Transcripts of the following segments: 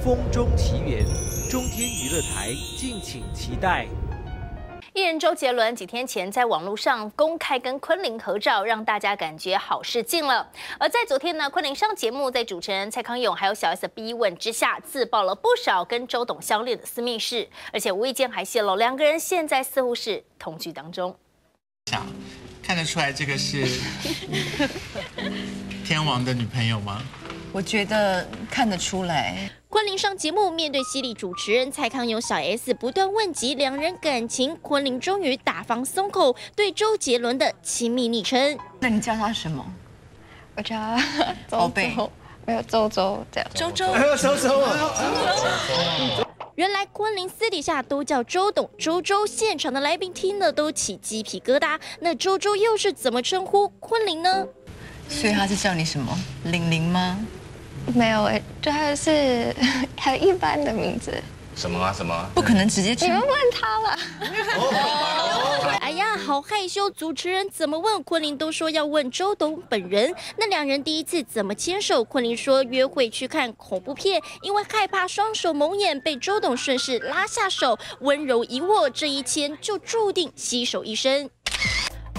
风中奇缘》，中天娱乐台敬请期待。艺人周杰伦几天前在网络上公开跟昆凌合照，让大家感觉好事近了。而在昨天呢，昆凌上节目，在主持人蔡康永还有小 S 的逼问之下，自曝了不少跟周董相恋的私密事，而且无意间还泄露两个人现在似乎是同居当中。看得出来这个是天王的女朋友吗？我觉得看得出来。昆凌上节目，面对犀利主持人蔡康永、小 S 不断问及两人感情，昆凌终于大方松口，对周杰伦的亲密昵称。那你叫他什么？我叫他宝贝，没有周周这样。周周，周周啊！原来昆凌私底下都叫周董、周周，现场的来宾听了都起鸡皮疙瘩。那周周又是怎么称呼昆凌呢？所以他是叫你什么？玲玲吗？没有就他是很一般的名字。什么啊什么？不可能直接你们问他了。哎呀，好害羞！主持人怎么问昆凌都说要问周董本人。那两人第一次怎么牵手？昆凌说约会去看恐怖片，因为害怕双手蒙眼，被周董顺势拉下手，温柔一握，这一牵就注定携手一生。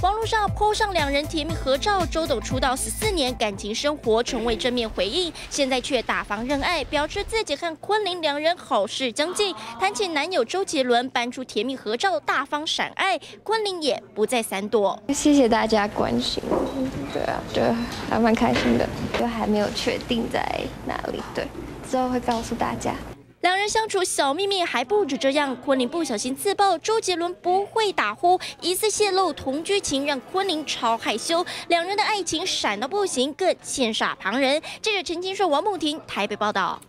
网络上 po 上两人甜蜜合照，周董出道14年，感情生活从未正面回应，现在却大方认爱，表示自己和昆凌两人好事将近。谈起男友周杰伦，搬出甜蜜合照，大方闪爱，昆凌也不再闪躲。谢谢大家关心，对啊，就还蛮开心的，就还没有确定在哪里，对，之后会告诉大家。两人相处小秘密还不止这样，昆凌不小心自曝周杰伦不会打呼，疑似泄露同居情，让昆凌超害羞。两人的爱情闪到不行，更羡煞旁人。记者陈金硕、王梦婷台北报道。